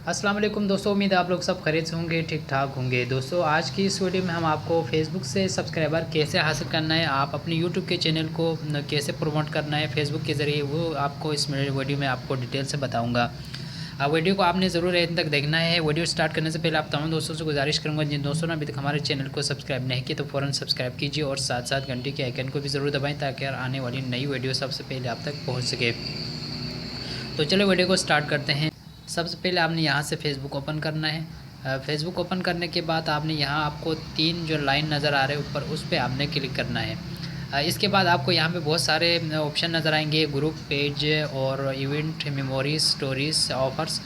अस्सलाम वालेकुम दोस्तों, उम्मीद है आप लोग सब खैरियत से होंगे, ठीक ठाक होंगे। दोस्तों आज की इस वीडियो में हम आपको फेसबुक से सब्सक्राइबर कैसे हासिल करना है, आप अपने यूट्यूब के चैनल को कैसे प्रमोट करना है फेसबुक के ज़रिए, वो आपको इस वीडियो में आपको डिटेल से बताऊँगा। वीडियो को आपने ज़रूर एंड तक देखना है। वीडियो स्टार्ट करने से पहले आप तमाम दोस्तों से गुजारिश करूँगा, जिन दोस्तों ने अभी तक हमारे चैनल को सब्सक्राइब नहीं किया तो फ़ौरन सब्सक्राइब कीजिए और साथ साथ घंटी के आइकन को भी ज़रूर दबाएँ ताकि आने वाली नई वीडियो सबसे पहले आप तक पहुँच सके। तो चलो वीडियो को स्टार्ट करते हैं। सबसे पहले आपने यहाँ से फेसबुक ओपन करना है। फेसबुक ओपन करने के बाद आपने यहाँ आपको 3 जो लाइन नज़र आ रहे हैं ऊपर, उस पर आपने क्लिक करना है। इसके बाद आपको यहाँ पे बहुत सारे ऑप्शन नज़र आएंगे, ग्रुप, पेज और इवेंट, मेमोरीज, स्टोरीज, ऑफर्स।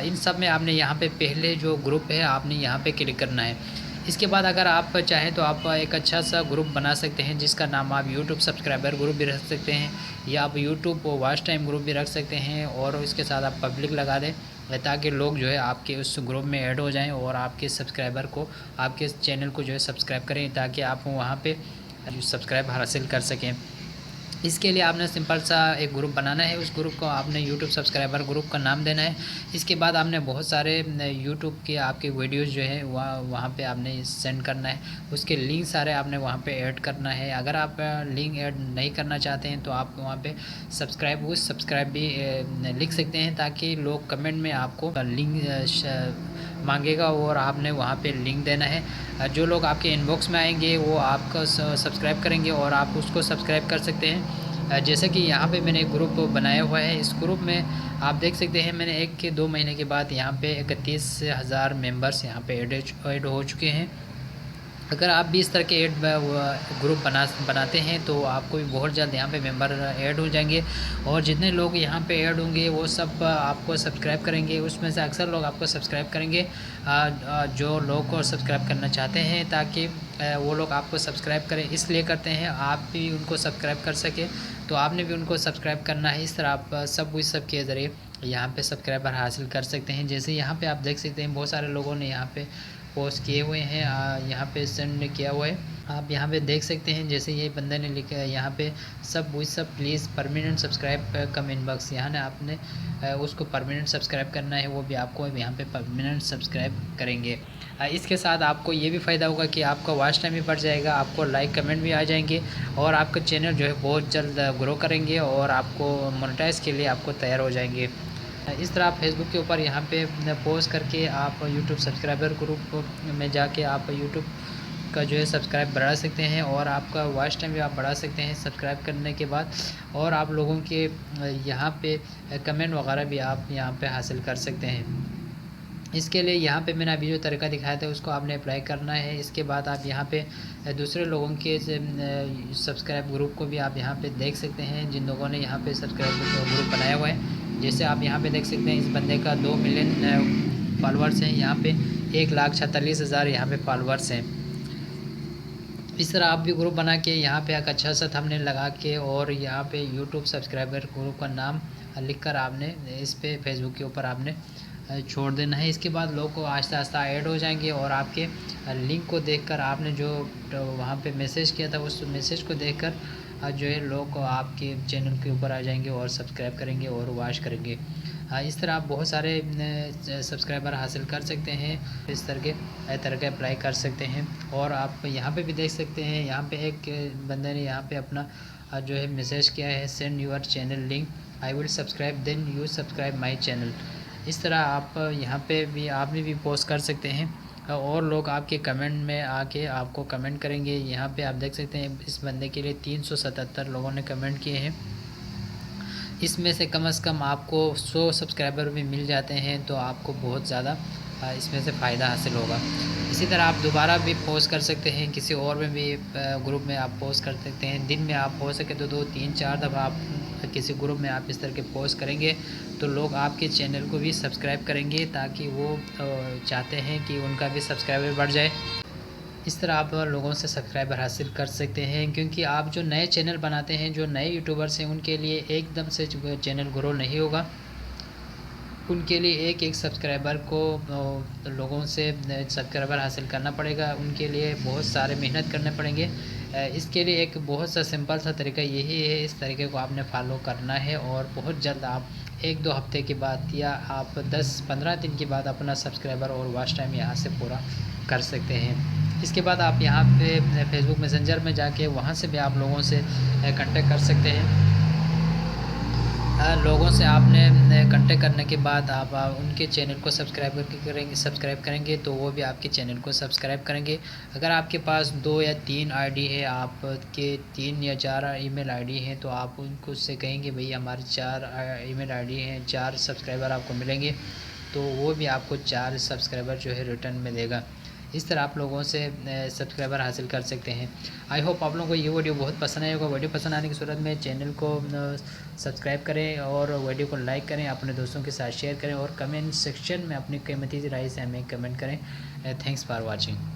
इन सब में आपने यहाँ पे पहले जो ग्रुप है आपने यहाँ पे क्लिक करना है। इसके बाद अगर आप चाहें तो आप एक अच्छा सा ग्रुप बना सकते हैं, जिसका नाम आप यूट्यूब सब्सक्राइबर ग्रुप भी रख सकते हैं या आप यूट्यूब वॉच टाइम ग्रुप भी रख सकते हैं, और इसके साथ आप पब्लिक लगा दें ताकि लोग जो है आपके उस ग्रुप में ऐड हो जाएं और आपके सब्सक्राइबर को, आपके चैनल को जो है सब्सक्राइब करें ताकि आप वहाँ पे सब्सक्राइब हासिल कर सकें। इसके लिए आपने सिंपल सा एक ग्रुप बनाना है, उस ग्रुप को आपने यूट्यूब सब्सक्राइबर ग्रुप का नाम देना है। इसके बाद आपने बहुत सारे यूट्यूब के आपके वीडियोस जो है वहाँ पे आपने सेंड करना है, उसके लिंक सारे आपने वहाँ पे ऐड करना है। अगर आप लिंक ऐड नहीं करना चाहते हैं तो आप वहाँ पे सब्सक्राइब भी लिख सकते हैं ताकि लोग कमेंट में आपको लिंक मांगेगा और आपने वहाँ पे लिंक देना है। जो लोग आपके इनबॉक्स में आएंगे वो आपका सब्सक्राइब करेंगे और आप उसको सब्सक्राइब कर सकते हैं। जैसे कि यहाँ पे मैंने एक ग्रुप बनाया हुआ है, इस ग्रुप में आप देख सकते हैं मैंने 1 के 2 महीने के बाद यहाँ पे 31,000 मेंबर्स यहाँ पे ऐड हो चुके हैं। अगर आप भी इस तरह के ग्रुप बनाते हैं तो आपको भी बहुत जल्द यहाँ पे मेंबर ऐड हो जाएंगे, और जितने लोग यहाँ पे ऐड होंगे वो सब आपको सब्सक्राइब करेंगे। उसमें से अक्सर लोग आपको सब्सक्राइब करेंगे जो लोग को सब्सक्राइब करना चाहते हैं, ताकि वो लोग आपको सब्सक्राइब करें, इसलिए करते हैं आप भी उनको सब्सक्राइब कर सके, तो आपने भी उनको सब्सक्राइब करना है। इस तरह आप सब के ज़रिए यहाँ पे सब्सक्राइबर हासिल कर सकते हैं। जैसे यहाँ पे आप देख सकते हैं बहुत सारे लोगों ने यहाँ पे पोस्ट किए हुए हैं, यहाँ पे सेंड किया हुआ है, आप यहाँ पे देख सकते हैं। जैसे ये बंदे ने लिखा है यहाँ पे सब please permanent subscribe come inbox, यहाँ ने आपने उसको परमानेंट सब्सक्राइब करना है, वो भी आपको यहाँ पे परमानेंट सब्सक्राइब करेंगे। इसके साथ आपको ये भी फ़ायदा होगा कि आपका वॉच टाइम भी बढ़ जाएगा, आपको लाइक कमेंट भी आ जाएंगे और आपका चैनल जो है बहुत जल्द ग्रो करेंगे और आपको मोनेटाइज के लिए आपको तैयार हो जाएंगे। इस तरह आप फेसबुक के ऊपर यहाँ पे पोस्ट करके आप यूट्यूब सब्सक्राइबर ग्रुप में जाके आप यूट्यूब का जो है सब्सक्राइब बढ़ा सकते हैं और आपका वॉच टाइम भी आप बढ़ा सकते हैं सब्सक्राइब करने के बाद, और आप लोगों के यहाँ पे कमेंट वगैरह भी आप यहाँ पे हासिल कर सकते हैं। इसके लिए यहाँ पे मैंने अभी जो तरीका दिखाया था उसको आपने अप्लाई करना है। इसके बाद आप यहाँ पे दूसरे लोगों के सब्सक्राइब ग्रुप को भी आप यहाँ पे देख सकते हैं, जिन लोगों ने यहाँ पे सब्सक्राइब ग्रुप बनाया हुआ है। जैसे आप यहाँ पे देख सकते हैं इस बंदे का 2 मिलियन फॉलोअर्स हैं, यहाँ पे 1,46,000 यहाँ पे फॉलोअर्स हैं। इस तरह आप भी ग्रुप बना के यहाँ पे एक अच्छा सा थंबनेल लगा के और यहाँ पे यूट्यूब सब्सक्राइबर ग्रुप का नाम लिख कर आपने इस पे फेसबुक के ऊपर आपने छोड़ देना है। इसके बाद लोग को आहिस्ता आहिस्ता ऐड हो जाएंगे और आपके लिंक को देखकर आपने जो वहाँ पे मैसेज किया था उस मैसेज को देखकर जो है लोग आपके चैनल के ऊपर आ जाएंगे और सब्सक्राइब करेंगे और वॉच करेंगे। इस तरह आप बहुत सारे सब्सक्राइबर हासिल कर सकते हैं, इस तरह के अप्लाई कर सकते हैं। और आप यहाँ पे भी देख सकते हैं, यहाँ पे एक बंदे ने यहाँ पे अपना जो है मैसेज किया है, send your channel link, I will subscribe then you subscribe my channel. इस तरह आप यहाँ पे भी आपने भी पोस्ट कर सकते हैं और लोग आपके कमेंट में आके आपको कमेंट करेंगे। यहाँ पे आप देख सकते हैं इस बंदे के लिए 377 लोगों ने कमेंट किए हैं, इसमें से कम आपको 100 सब्सक्राइबर भी मिल जाते हैं तो आपको बहुत ज़्यादा इसमें से फ़ायदा हासिल होगा। इसी तरह आप दोबारा भी पोस्ट कर सकते हैं, किसी और में भी ग्रुप में आप पोस्ट कर सकते हैं। दिन में आप हो सके तो 2, 3, 4 दफ़ा आप किसी ग्रुप में आप इस तरह के पोस्ट करेंगे तो लोग आपके चैनल को भी सब्सक्राइब करेंगे, ताकि वो चाहते हैं कि उनका भी सब्सक्राइबर बढ़ जाए। इस तरह आप लोगों से सब्सक्राइबर हासिल कर सकते हैं, क्योंकि आप जो नए चैनल बनाते हैं, जो नए यूट्यूबर्स हैं, उनके लिए एकदम से चैनल ग्रो नहीं होगा। उनके लिए एक एक सब्सक्राइबर को लोगों से सब्सक्राइबर हासिल करना पड़ेगा, उनके लिए बहुत सारे मेहनत करने पड़ेंगे। इसके लिए एक बहुत सा सिंपल सा तरीका यही है, इस तरीके को आपने फॉलो करना है और बहुत जल्द आप 1-2 हफ्ते के बाद या आप 10-15 दिन के बाद अपना सब्सक्राइबर और वॉच टाइम यहाँ से पूरा कर सकते हैं। इसके बाद आप यहाँ पे फेसबुक मैसेंजर में जाके वहाँ से भी आप लोगों से कांटेक्ट कर सकते हैं। लोगों से आपने कांटेक्ट करने के बाद आप उनके चैनल को सब्सक्राइब करेंगे तो वो भी आपके चैनल को सब्सक्राइब करेंगे। अगर आपके पास 2 या 3 आईडी है, आपके 3 या 4 ईमेल आईडी हैं, तो आप उनको उससे कहेंगे भाई हमारे 4 ईमेल आईडी हैं, 4 सब्सक्राइबर आपको मिलेंगे, तो वो भी आपको 4 सब्सक्राइबर जो है रिटर्न में देगा। इस तरह आप लोगों से सब्सक्राइबर हासिल कर सकते हैं। आई होप आप लोगों को ये वीडियो बहुत पसंद आएगा। वीडियो पसंद आने की सूरत में चैनल को सब्सक्राइब करें और वीडियो को लाइक करें, अपने दोस्तों के साथ शेयर करें और कमेंट सेक्शन में अपनी कीमती राय से हमें कमेंट करें। Thanks for watching.